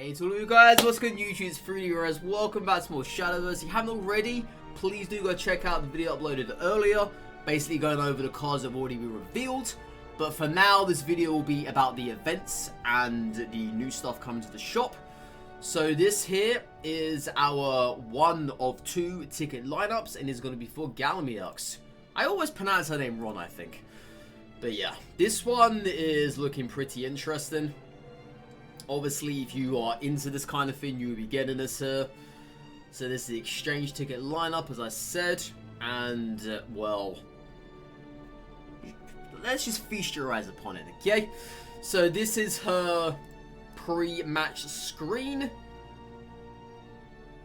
Hey to all you guys, what's good YouTube? It's 3D Heirs. Welcome back to more Shadowverse. If you haven't already, please do go check out the video uploaded earlier. Basically going over the cards that have already been revealed. But for now, this video will be about the events and the new stuff coming to the shop. So this here is our one of two ticket lineups and is going to be for Galmieux. I always pronounce her name wrong, I think. But yeah, this one is looking pretty interesting. Obviously, if you are into this kind of thing, you will be getting this here. So this is the exchange ticket lineup, as I said. And, well, let's just feast your eyes upon it, okay? So this is her pre-match screen.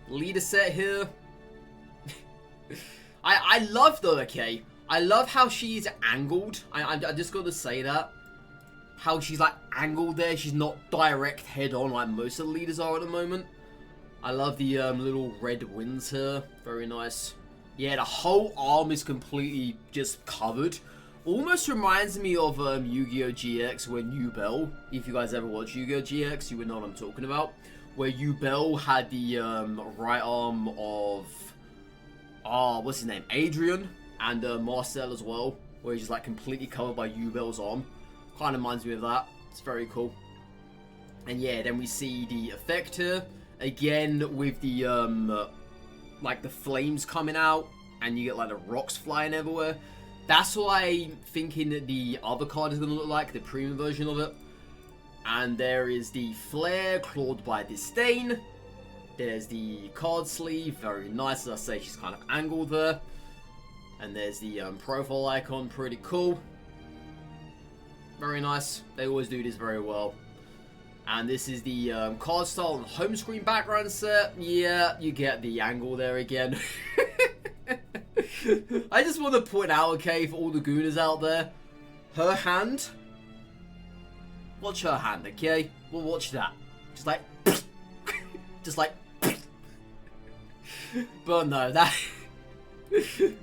Leader set here. I love though, okay? I love how she's angled. I just got to say that. How she's like angled there. She's not direct head on like most of the leaders are at the moment. I love the little red wings here. Very nice. Yeah, the whole arm is completely just covered. Almost reminds me of Yu-Gi-Oh! GX when Yubel. If you guys ever watch Yu-Gi-Oh! GX, you would know what I'm talking about. Where Yubel had the right arm of... what's his name? Adrian. And Marcel as well. Where he's just like completely covered by Yubel's arm. Kind of reminds me of that. It's very cool. And yeah, then we see the effect here. Again, with the, like the flames coming out. And you get like the rocks flying everywhere. That's what I'm thinking that the other card is going to look like. The premium version of it. And there is the flare, clawed by disdain. There's the card sleeve. Very nice. As I say, she's kind of angled there. And there's the profile icon. Pretty cool. Very nice. They always do this very well. And this is the card style and home screen background set. Yeah, you get the angle there again. I just want to point out, okay, for all the gooners out there, her hand. Watch her hand, okay? We'll watch that. Just like, just like. But no,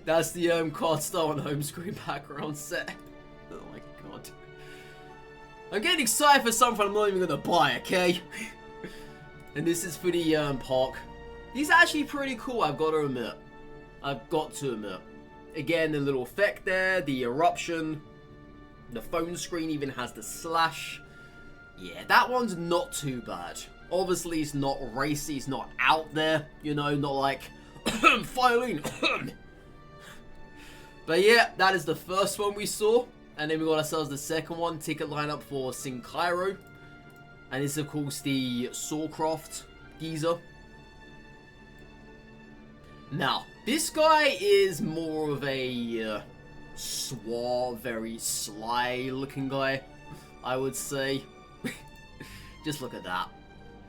that's the card style and home screen background set. Oh my god. I'm getting excited for something I'm not even gonna buy, okay? And this is for the park. These are actually pretty cool, I've got to admit. Again, the little effect there, the eruption. The phone screen even has the slash. Yeah, that one's not too bad. Obviously, it's not racy, it's not out there. You know, not like, Filing. But yeah, that is the first one we saw. And then we got ourselves the second one, ticket lineup for Sinciro. And this is, of course, the Sawcroft geezer. Now, this guy is more of a suave, very sly looking guy, I would say. Just look at that.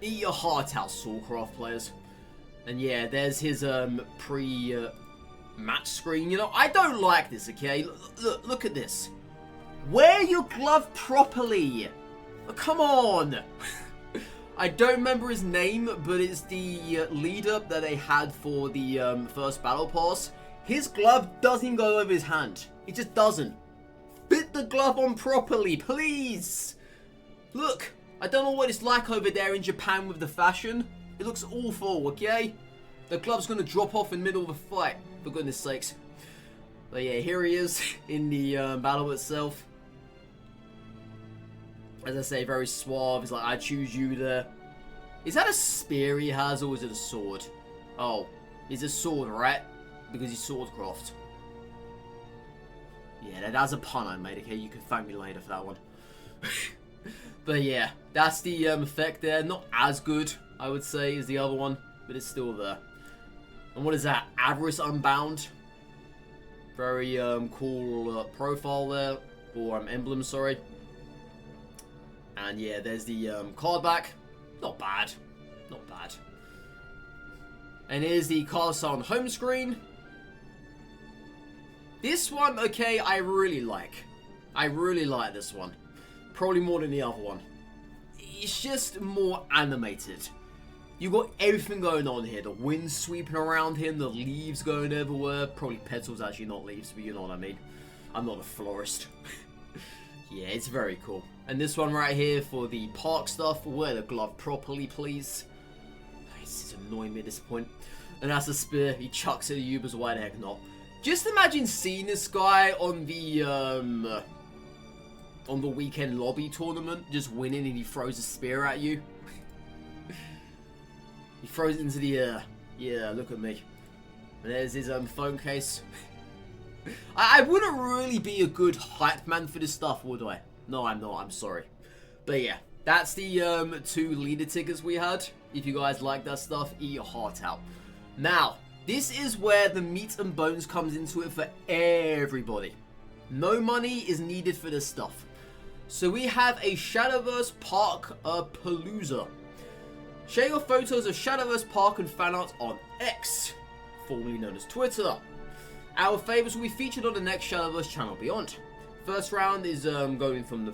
Eat your heart out, Sawcroft players. And yeah, there's his pre-match screen. You know, I don't like this, okay? Look at this. Wear your glove properly. Oh, come on. I don't remember his name, but it's the leader that they had for the first Battle Pass. His glove doesn't go over his hand. It just doesn't. Fit the glove on properly, please. Look, I don't know what it's like over there in Japan with the fashion. It looks awful, okay? The glove's going to drop off in the middle of a fight, for goodness sakes. But yeah, here he is in the battle itself. As I say, very suave. It's like, I choose you there. Is that a spear he has, or is it a sword? Oh, it's a sword, right? Because he's Swordcraft. Yeah, that's a pun I made, okay? You can thank me later for that one. But yeah, that's the effect there. Not as good, I would say, as the other one, but it's still there. And what is that? Avarice Unbound. Very cool profile there, or emblem, sorry. And yeah, there's the card back. Not bad. Not bad. And here's the card style on home screen. This one, okay, I really like. I really like this one. Probably more than the other one. It's just more animated. You got everything going on here. The wind sweeping around him, the leaves going everywhere. Probably petals, actually, not leaves, but you know what I mean. I'm not a florist. Yeah, it's very cool. And this one right here for the park stuff, wear the glove properly, please. This is annoying me at this point. And that's a spear, he chucks it at you, but why the heck not? Just imagine seeing this guy on the weekend lobby tournament, just winning, and he throws a spear at you. He throws it into the air. Yeah, look at me. And there's his phone case. I wouldn't really be a good hype man for this stuff, would I? No, I'm not. I'm sorry. But yeah, that's the 2 leader tickets we had. If you guys like that stuff, eat your heart out. Now, this is where the meat and bones comes into it for everybody. No money is needed for this stuff. So we have a Shadowverse Park-a-Palooza. Share your photos of Shadowverse Park and fan art on X, formerly known as Twitter. Our favorites will be featured on the next Shadowverse channel beyond. First round is going from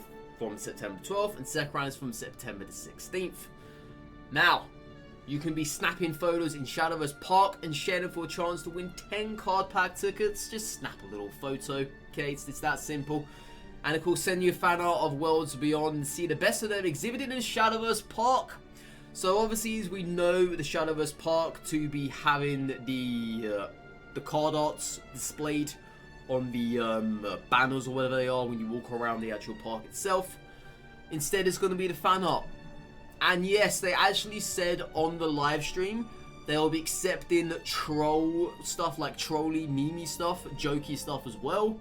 September 12th, and second round is from September the 16th. Now, you can be snapping photos in Shadowverse Park and share them for a chance to win 10 card pack tickets. Just snap a little photo, okay? It's that simple. And of course, send you fan art of Worlds Beyond and see the best of them exhibited in Shadowverse Park. So obviously, as we know, the Shadowverse Park to be having the card arts displayed on the banners or whatever they are when you walk around the actual park itself. Instead, it's going to be the fan art. And yes, they actually said on the live stream they'll be accepting troll stuff, like trolly, meme stuff, jokey stuff as well.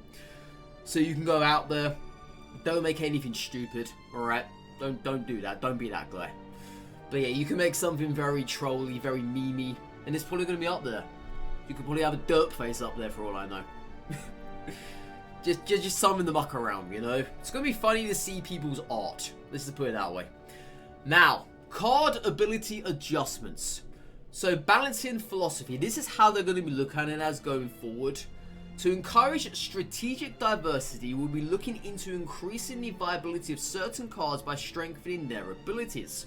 So you can go out there, don't make anything stupid, alright? Don't do that, don't be that guy. But yeah, you can make something very trolly, very memey, and it's probably going to be up there. You could probably have a derp face up there for all I know. just summon the muck around, you know? It's going to be funny to see people's art. Let's just put it that way. Now, card ability adjustments. So, balancing philosophy. This is how they're going to be looking at it as going forward. To encourage strategic diversity, we'll be looking into increasing the viability of certain cards by strengthening their abilities.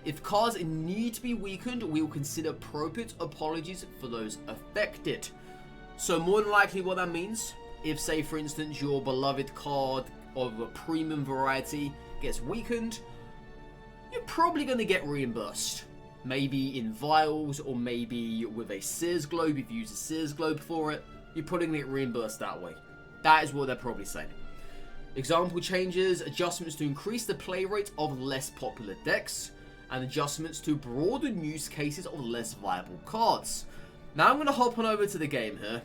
If cards need to be weakened, we will consider appropriate apologies for those affected. So more than likely what that means, if say for instance your beloved card of a premium variety gets weakened, you're probably going to get reimbursed. Maybe in vials, or maybe with a Sears Globe, if you use a Sears Globe for it, you're probably going to get reimbursed that way. That is what they're probably saying. Example changes, adjustments to increase the play rate of less popular decks, and adjustments to broaden use cases of less viable cards. Now I'm going to hop on over to the game here.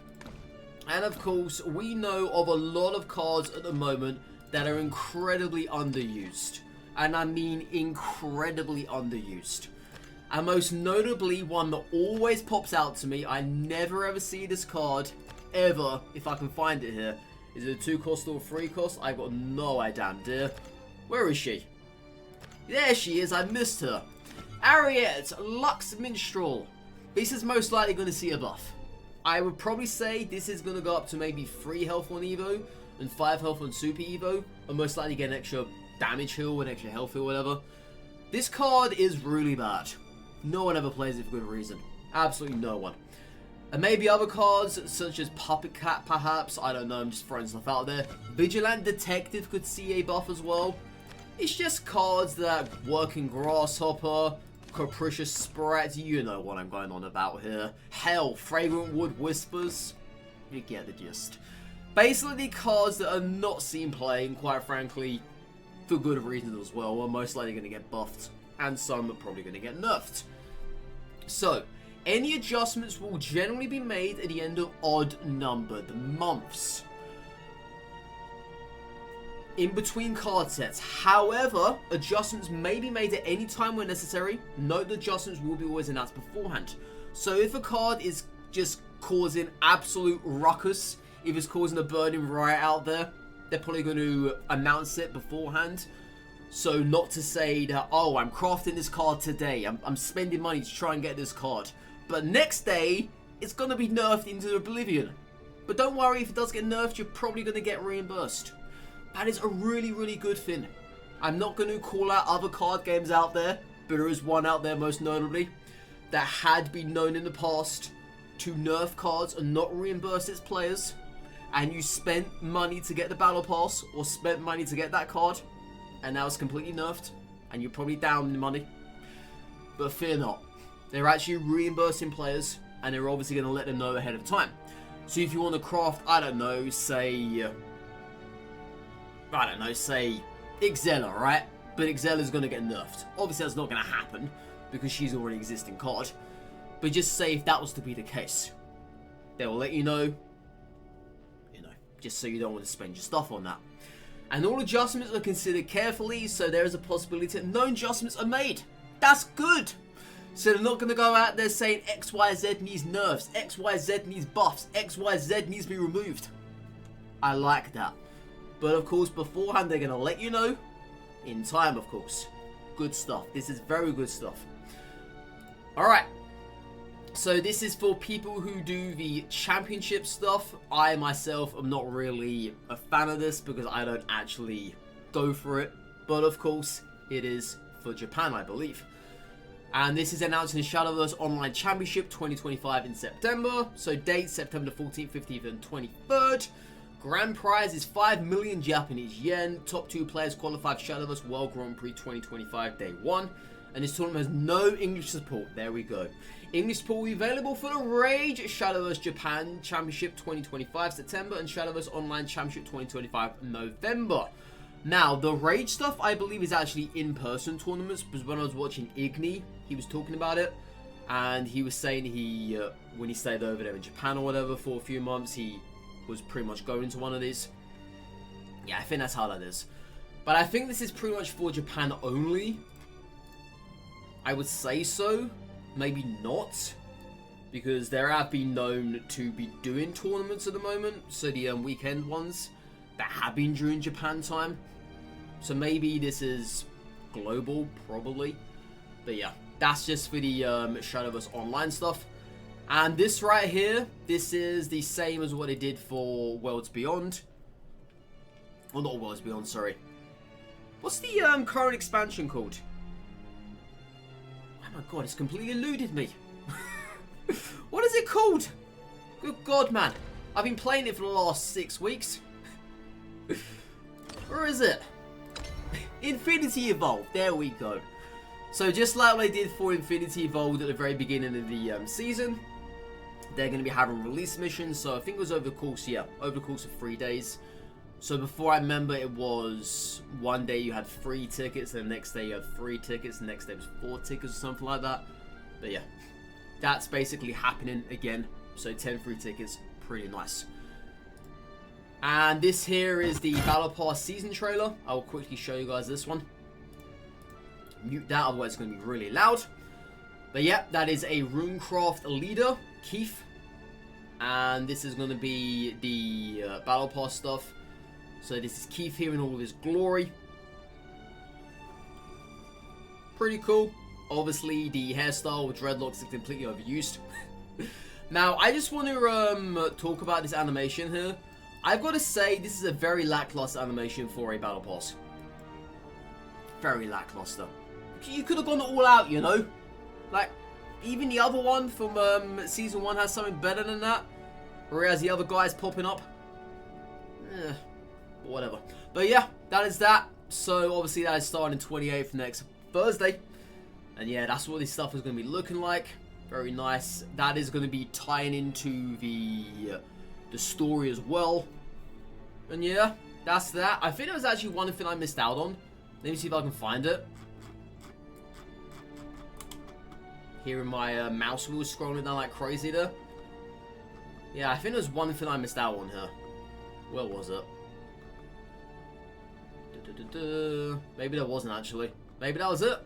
And of course, we know of a lot of cards at the moment that are incredibly underused. And I mean incredibly underused. And most notably, one that always pops out to me, I never ever see this card, ever, if I can find it here. Is it a 2 cost or a 3 cost? I've got no idea. Where is she? There she is, I missed her. Ariette, Lux Minstrel. This is most likely going to see a buff. I would probably say this is going to go up to maybe 3 health on Evo and 5 health on Super Evo. And most likely get an extra damage heal, an extra health heal, whatever. This card is really bad. No one ever plays it for good reason. Absolutely no one. And maybe other cards, such as Puppet Cat perhaps. I don't know, I'm just throwing stuff out there. Vigilant Detective could see a buff as well. It's just cards that Working Grasshopper, Capricious Sprite, you know what I'm going on about here. Hell, Fragrant Wood Whispers. You get the gist. Basically, cards that are not seen playing, quite frankly, for good reasons as well, are most likely going to get buffed. And some are probably going to get nerfed. So, any adjustments will generally be made at the end of odd-numbered months. In between card sets. However, adjustments may be made at any time when necessary. Note the adjustments will be always announced beforehand. So if a card is just causing absolute ruckus, if it's causing a burning riot out there, they're probably going to announce it beforehand. So not to say that, oh, I'm crafting this card today, I'm spending money to try and get this card. But next day, it's going to be nerfed into oblivion. But don't worry, if it does get nerfed, you're probably going to get reimbursed. That is a really, really good thing. I'm not going to call out other card games out there, but there is one out there most notably that had been known in the past to nerf cards and not reimburse its players. and you spent money to get the Battle Pass, or spent money to get that card, and now it's completely nerfed, and you're probably down in money. But fear not. They're actually reimbursing players, and they're obviously going to let them know ahead of time. So if you want to craft, I don't know, say Ixella, right? But Ixella's going to get nerfed. Obviously that's not going to happen, because she's already an existing card. But just say if that was to be the case, they will let you know, just so you don't want to spend your stuff on that. And all adjustments are considered carefully, so there is a possibility that no adjustments are made. That's good! So they're not going to go out there saying XYZ needs nerfs, XYZ needs buffs, XYZ needs to be removed. I like that. But of course, beforehand, they're going to let you know, in time of course. Good stuff. This is very good stuff. Alright. So this is for people who do the championship stuff. I myself am not really a fan of this because I don't actually go for it. But of course, it is for Japan, I believe. And this is announced in the Shadowverse Online Championship 2025 in September. So dates September 14th, 15th and 23rd. Grand prize is 5 million Japanese yen. Top 2 players qualified for Shadowverse World Grand Prix 2025 Day 1. And this tournament has no English support. There we go. English support will be available for the Rage Shadowverse Japan Championship 2025 September and Shadowverse Online Championship 2025 November. Now, the Rage stuff, I believe, is actually in-person tournaments, because when I was watching Igni, he was talking about it, and he was saying he, when he stayed over there in Japan or whatever for a few months, he was pretty much going to one of these. Yeah, I think that's how that is. But I think this is pretty much for Japan only. I would say so. Maybe not, because there have been known to be doing tournaments at the moment, so the weekend ones that have been during Japan time. So maybe this is global, probably. But yeah, that's just for the Shadowverse Online stuff. And this right here, this is the same as what it did for Worlds Beyond. Well, not Worlds Beyond, sorry. What's the current expansion called? Oh my god, it's completely eluded me. What is it called? Good god, man. I've been playing it for the last 6 weeks. Where is it? Infinity Evolved. There we go. So just like they did for Infinity Evolved at the very beginning of the season, they're going to be having release missions. So I think it was over the course, over the course of 3 days. So before, I remember it was one day you had 3 tickets, and the next day you had 3 tickets, and the next day was 4 tickets or something like that. But yeah, that's basically happening again. So 10 free tickets, pretty nice. And this here is the Battlepass season trailer. I will quickly show you guys this one. Mute that, otherwise it's going to be really loud. But yeah, that is a Runecraft leader, Keith. And this is going to be the Battlepass stuff. So this is Keith here in all of his glory. Pretty cool. Obviously, the hairstyle with dreadlocks is completely overused. Now, I just want to talk about this animation here. I've got to say, this is a very lackluster animation for a Battle Pass. Very lackluster. You could have gone all out, you know? Like, even the other one from Season 1 has something better than that. Whereas the other guy's popping up. Whatever. But yeah, that is that. So, obviously, that is starting 28th next Thursday. And yeah, that's what this stuff is going to be looking like. Very nice. That is going to be tying into the story as well. And yeah, that's that. I think there was actually one thing I missed out on. Let me see if I can find it. Hearing my mouse wheel scrolling down like crazy there. Yeah, I think there's one thing I missed out on here. Where was it? Maybe there wasn't actually. Maybe that was it.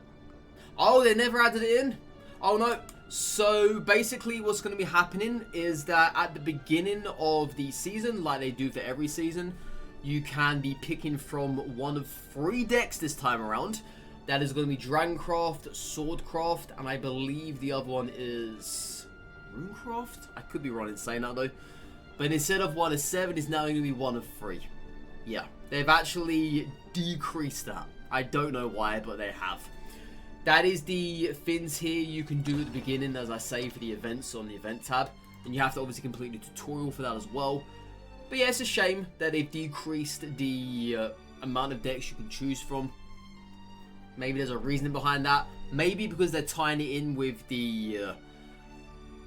Oh, they never added it in? Oh no. So basically what's going to be happening is that at the beginning of the season, like they do for every season, you can be picking from one of 3 decks this time around. That is going to be Dragoncraft, Swordcraft, and I believe the other one is Runecraft? I could be wrong in saying that though. But instead of 1 of 7, it's now going to be 1 of 3. Yeah, they've actually decreased that. I don't know why, but they have. That is the things here you can do at the beginning, as I say, for the events on the event tab. And you have to obviously complete the tutorial for that as well. But yeah, it's a shame that they've decreased the amount of decks you can choose from. Maybe there's a reason behind that. Maybe because they're tying it in with the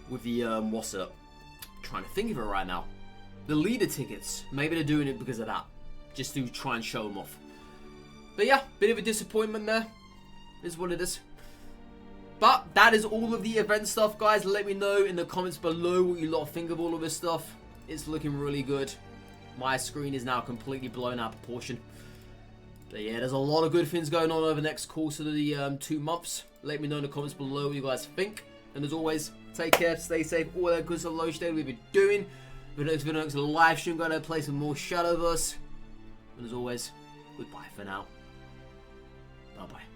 what's up? I'm trying to think of it right now. The leader tickets. Maybe they're doing it because of that, just to try and show them off. But yeah, bit of a disappointment there. Is what it is. But that is all of the event stuff, guys. Let me know in the comments below what you lot think of all of this stuff. It's looking really good. My screen is now completely blown out of proportion. But yeah, there's a lot of good things going on over the next course of the 2 months. Let me know in the comments below what you guys think. And as always, take care, stay safe, all that good stuff we've been doing. For the next video, next live stream, going to play some more Shadowverse. And as always, goodbye for now. Bye-bye.